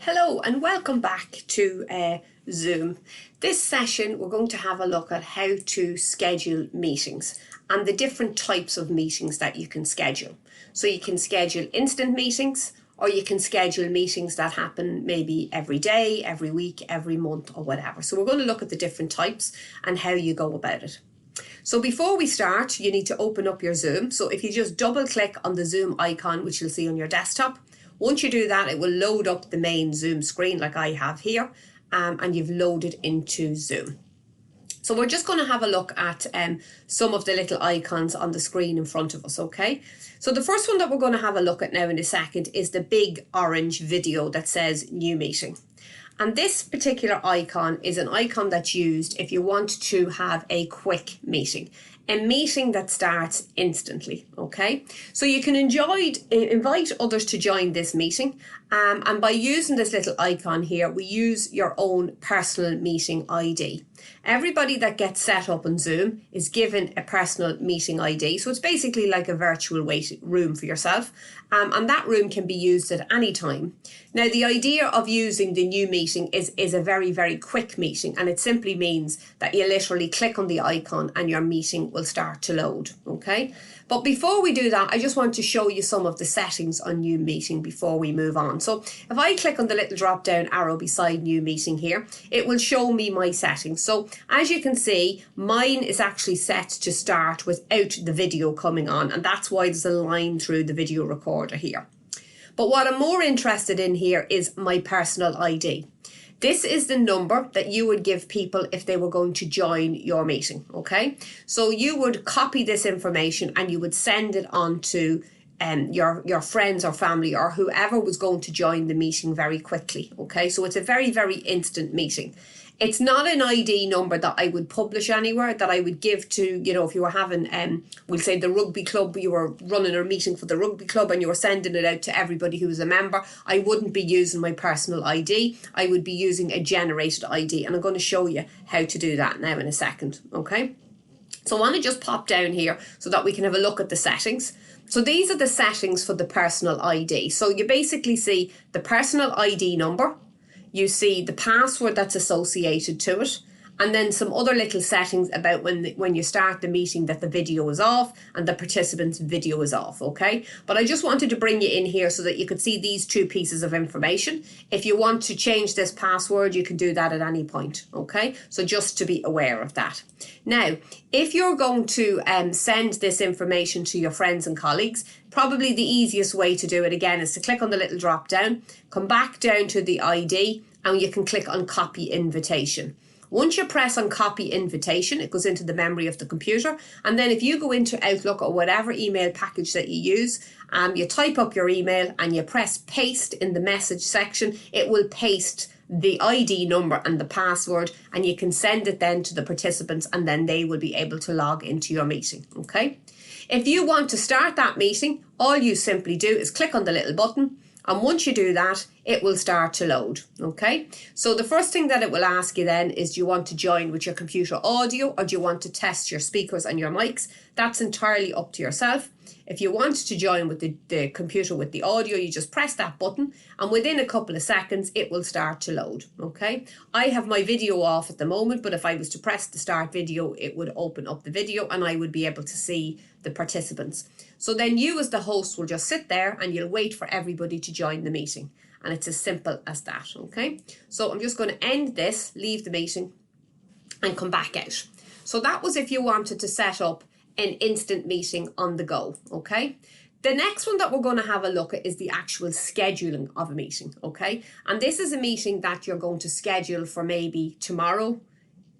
Hello and welcome back to Zoom. This session we're going to have a look at how to schedule meetings and the different types of meetings that you can schedule. So you can schedule instant meetings, or you can schedule meetings that happen maybe every day, every week, every month or whatever. So we're going to look at the different types and how you go about it. So before we start, you need to open up your Zoom. So if you just double click on the Zoom icon, which you'll see on your desktop, once you do that, it will load up the main Zoom screen like I have here, and you've loaded into Zoom. So we're just going to have a look at some of the little icons on the screen in front of us, okay? So the first one that we're going to have a look at now in a second is the big orange video that says New Meeting. And this particular icon is an icon that's used if you want to have a quick meeting. A meeting that starts instantly, okay? So you can invite others to join this meeting, and by using this little icon here, we use your own personal meeting ID. Everybody that gets set up on Zoom is given a personal meeting ID, so it's basically like a virtual waiting room for yourself, and that room can be used at any time. Now, the idea of using the new meeting is a very, very quick meeting, and it simply means that you literally click on the icon and your meeting will start to load, okay? But before we do that, I just want to show you some of the settings on New Meeting before we move on. So if I click on the little drop down arrow beside New Meeting here, it will show me my settings. So as you can see, mine is actually set to start without the video coming on, and that's why there's a line through the video recorder here. But what I'm more interested in here is my personal ID. This is the number that you would give people if they were going to join your meeting, okay? So you would copy this information and you would send it on to your friends or family or whoever was going to join the meeting very quickly, okay? So it's a very, very instant meeting. It's not an ID number that I would publish anywhere, that I would give to, you know, if you were having, we'll say the rugby club, you were running a meeting for the rugby club and you were sending it out to everybody who was a member. I wouldn't be using my personal ID. I would be using a generated ID, and I'm going to show you how to do that now in a second, okay? So I want to just pop down here so that we can have a look at the settings. So these are the settings for the personal ID. So you basically see the personal ID number, you see the password that's associated to it, and then some other little settings about when you start the meeting that the video is off and the participant's video is off, okay? But I just wanted to bring you in here so that you could see these two pieces of information. If you want to change this password, you can do that at any point, okay? So just to be aware of that. Now, if you're going to send this information to your friends and colleagues, probably the easiest way to do it again is to click on the little drop down, come back down to the ID, and you can click on copy invitation. Once you press on copy invitation, it goes into the memory of the computer. And then if you go into Outlook or whatever email package that you use, you type up your email and you press paste in the message section, it will paste the ID number and the password, and you can send it then to the participants, and then they will be able to log into your meeting, okay? If you want to start that meeting, all you simply do is click on the little button, and once you do that, it will start to load, okay? So the first thing that it will ask you then is, do you want to join with your computer audio, or do you want to test your speakers and your mics? That's entirely up to yourself. If you want to join with the computer with the audio, you just press that button, and within a couple of seconds, it will start to load, okay? I have my video off at the moment, but if I was to press the start video, it would open up the video and I would be able to see the participants. So then you as the host will just sit there and you'll wait for everybody to join the meeting. And it's as simple as that, okay? So I'm just going to end this, leave the meeting, and come back out. So that was if you wanted to set up an instant meeting on the go, okay? The next one that we're going to have a look at is the actual scheduling of a meeting, okay? And this is a meeting that you're going to schedule for maybe tomorrow,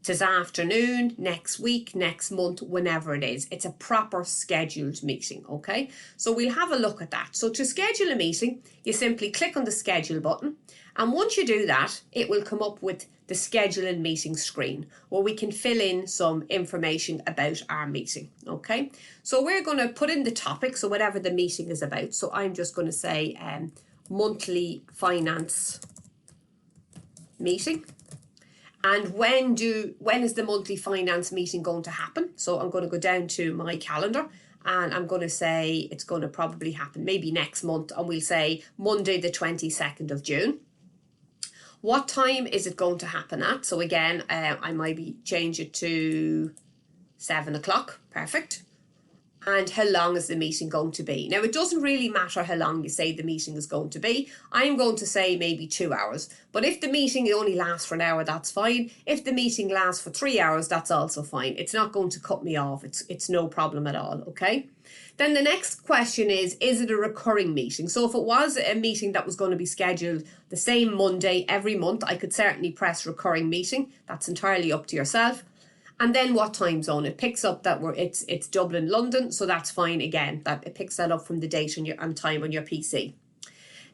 this afternoon, next week, next month, whenever it is. It's a proper scheduled meeting, okay? So we'll have a look at that. So to schedule a meeting, you simply click on the schedule button, and once you do that, it will come up with the schedule and meeting screen where we can fill in some information about our meeting, okay? So we're going to put in the topic, so whatever the meeting is about. So I'm just going to say monthly finance meeting. And when is the monthly finance meeting going to happen? So I'm going to go down to my calendar and I'm going to say it's going to probably happen maybe next month, and we'll say Monday the 22nd of June. What time is it going to happen at? So again, I might change it to 7 o'clock. Perfect. And how long is the meeting going to be? Now, it doesn't really matter how long you say the meeting is going to be. I'm going to say maybe 2 hours. But if the meeting only lasts for an hour, that's fine. If the meeting lasts for 3 hours, that's also fine. It's not going to cut me off. It's no problem at all, okay? Then the next question is it a recurring meeting? So if it was a meeting that was going to be scheduled the same Monday every month, I could certainly press recurring meeting. That's entirely up to yourself. And then what time zone? It picks up that it's Dublin, London, so that's fine again. That it picks that up from the date and time on your PC.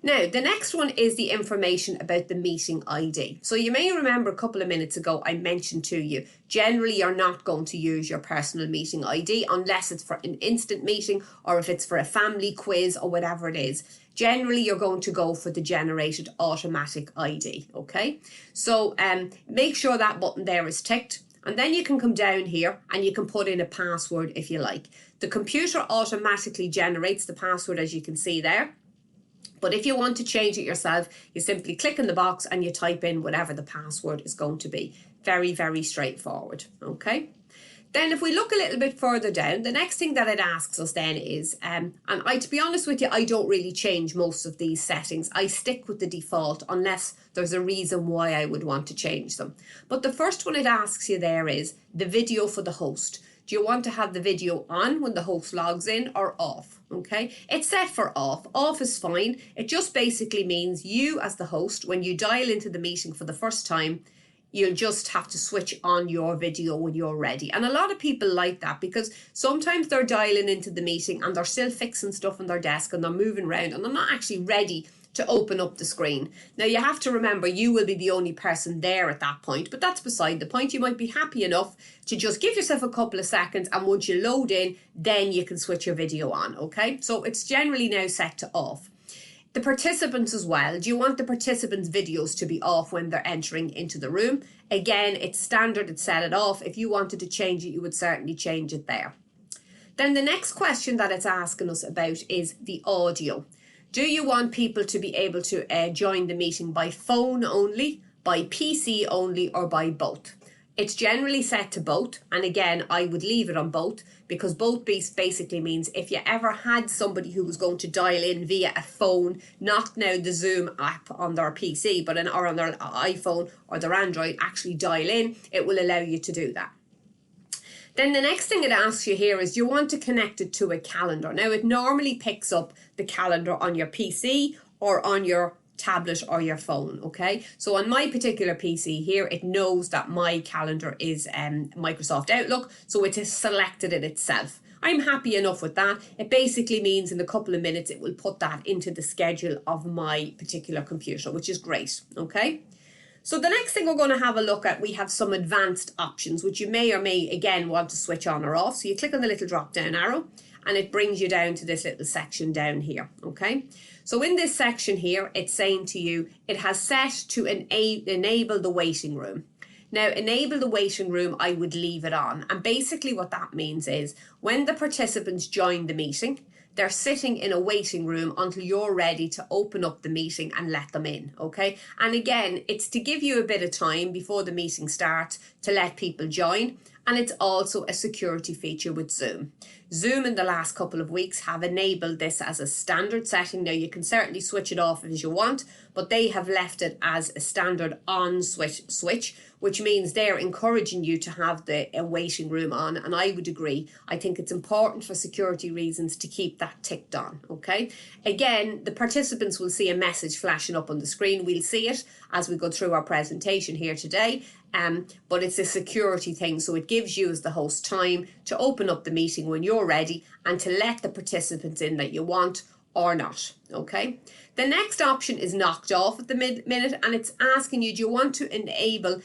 Now, the next one is the information about the meeting ID. So you may remember a couple of minutes ago I mentioned to you, generally you're not going to use your personal meeting ID unless it's for an instant meeting or if it's for a family quiz or whatever it is. Generally, you're going to go for the generated automatic ID, okay? So make sure that button there is ticked. And then you can come down here and you can put in a password if you like. The computer automatically generates the password, as you can see there. But if you want to change it yourself, you simply click in the box and you type in whatever the password is going to be. Very, very straightforward. Okay. Then if we look a little bit further down, the next thing that it asks us then is, and to be honest with you, I don't really change most of these settings. I stick with the default unless there's a reason why I would want to change them. But the first one it asks you there is the video for the host. Do you want to have the video on when the host logs in or off? Okay, it's set for off. Off is fine. It just basically means you as the host, when you dial into the meeting for the first time, you'll just have to switch on your video when you're ready. And a lot of people like that because sometimes they're dialing into the meeting and they're still fixing stuff on their desk and they're moving around and they're not actually ready to open up the screen. Now you have to remember you will be the only person there at that point, but that's beside the point. You might be happy enough to just give yourself a couple of seconds and once you load in, then you can switch your video on, okay? So it's generally now set to off. The participants as well. Do you want the participants' videos to be off when they're entering into the room? Again, it's standard, it's set it off. If you wanted to change it, you would certainly change it there. Then the next question that it's asking us about is the audio. Do you want people to be able to join the meeting by phone only, by PC only, or by both? It's generally set to both, and again, I would leave it on both because both basically means if you ever had somebody who was going to dial in via a phone, not now the Zoom app on their PC, but or on their iPhone or their Android, actually dial in, it will allow you to do that. Then the next thing it asks you here is, do you want to connect it to a calendar? Now, it normally picks up the calendar on your PC or on your tablet or your phone, okay? So on my particular PC here, it knows that my calendar is Microsoft Outlook, so it has selected it itself. I'm happy enough with that. It basically means in a couple of minutes, it will put that into the schedule of my particular computer, which is great, okay? So the next thing we're going to have a look at, we have some advanced options, which you may or may, again, want to switch on or off. So you click on the little drop-down arrow, and it brings you down to this little section down here, okay? So in this section here, it's saying to you, it has set to enable the waiting room. Now, enable the waiting room, I would leave it on. And basically what that means is when the participants join the meeting, they're sitting in a waiting room until you're ready to open up the meeting and let them in, okay? And again, it's to give you a bit of time before the meeting starts to let people join. And it's also a security feature with Zoom. Zoom in the last couple of weeks have enabled this as a standard setting. Now you can certainly switch it off as you want, but they have left it as a standard on switch, which means they're encouraging you to have the waiting room on. And I would agree. I think it's important for security reasons to keep that ticked on, okay? Again, the participants will see a message flashing up on the screen. We'll see it as we go through our presentation here today. But it's a security thing, so it gives you as the host time to open up the meeting when you're ready and to let the participants in that you want or not, okay? The next option is knocked off at the minute, and it's asking you, do you want to enable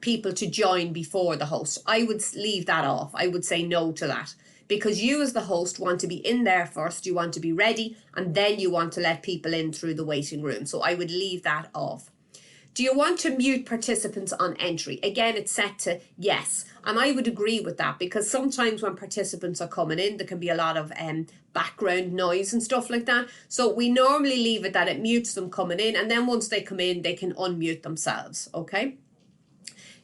people to join before the host? I would leave that off. I would say no to that because you as the host want to be in there first, you want to be ready, and then you want to let people in through the waiting room. So I would leave that off. Do you want to mute participants on entry? Again, it's set to yes. And I would agree with that, because sometimes when participants are coming in, there can be a lot of background noise and stuff like that. So we normally leave it that it mutes them coming in, and then once they come in, they can unmute themselves, okay?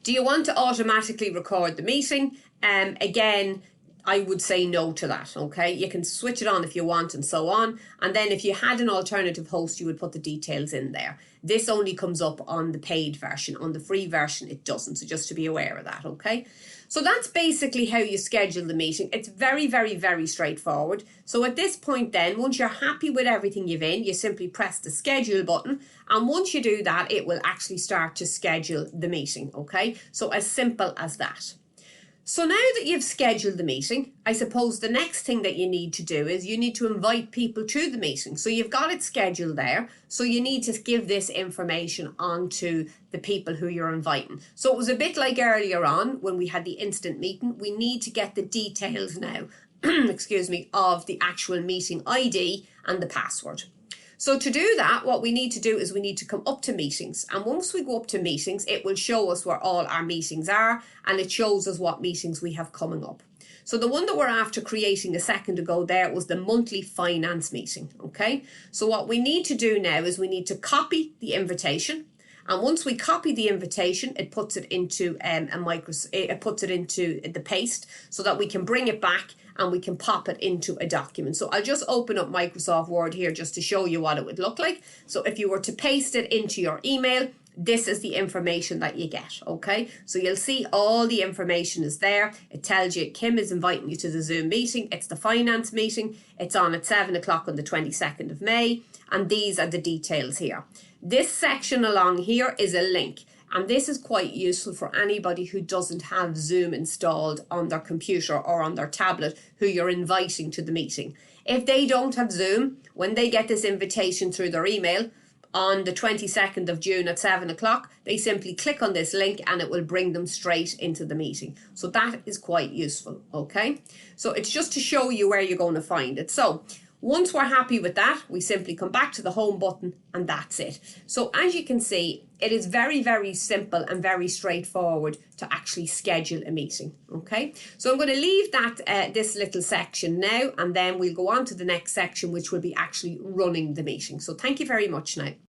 Do you want to automatically record the meeting? Again, I would say no to that, okay? You can switch it on if you want and so on. And then if you had an alternative host, you would put the details in there. This only comes up on the paid version. On the free version, it doesn't. So just to be aware of that, okay? So that's basically how you schedule the meeting. It's very, very, very straightforward. So at this point then, once you're happy with everything you've in, you simply press the schedule button. And once you do that, it will actually start to schedule the meeting, okay? So as simple as that. So now that you've scheduled the meeting, I suppose the next thing that you need to do is you need to invite people to the meeting. So you've got it scheduled there. So you need to give this information on to the people who you're inviting. So it was a bit like earlier on when we had the instant meeting. We need to get the details now, excuse me, of the actual meeting ID and the password. So to do that, what we need to do is we need to come up to meetings. And once we go up to meetings, it will show us where all our meetings are, and it shows us what meetings we have coming up. So the one that we're after creating a second ago there was the monthly finance meeting, okay? So what we need to do now is we need to copy the invitation. And once we copy the invitation, it puts it into it puts it into the paste so that we can bring it back and we can pop it into a document. So I'll just open up Microsoft Word here just to show you what it would look like. So if you were to paste it into your email, this is the information that you get, okay? So you'll see all the information is there. It tells you Kim is inviting you to the Zoom meeting. It's the finance meeting. It's on at 7 o'clock on the 22nd of May. And these are the details here. This section along here is a link. And this is quite useful for anybody who doesn't have Zoom installed on their computer or on their tablet who you're inviting to the meeting. If they don't have Zoom, when they get this invitation through their email on the 22nd of June at 7 o'clock, they simply click on this link and it will bring them straight into the meeting. So that is quite useful, okay? So it's just to show you where you're going to find it. So once we're happy with that, we simply come back to the home button and that's it. So as you can see, it is very, very simple and very straightforward to actually schedule a meeting, okay? So I'm going to leave that this little section now, and then we'll go on to the next section, which will be actually running the meeting. So thank you very much now.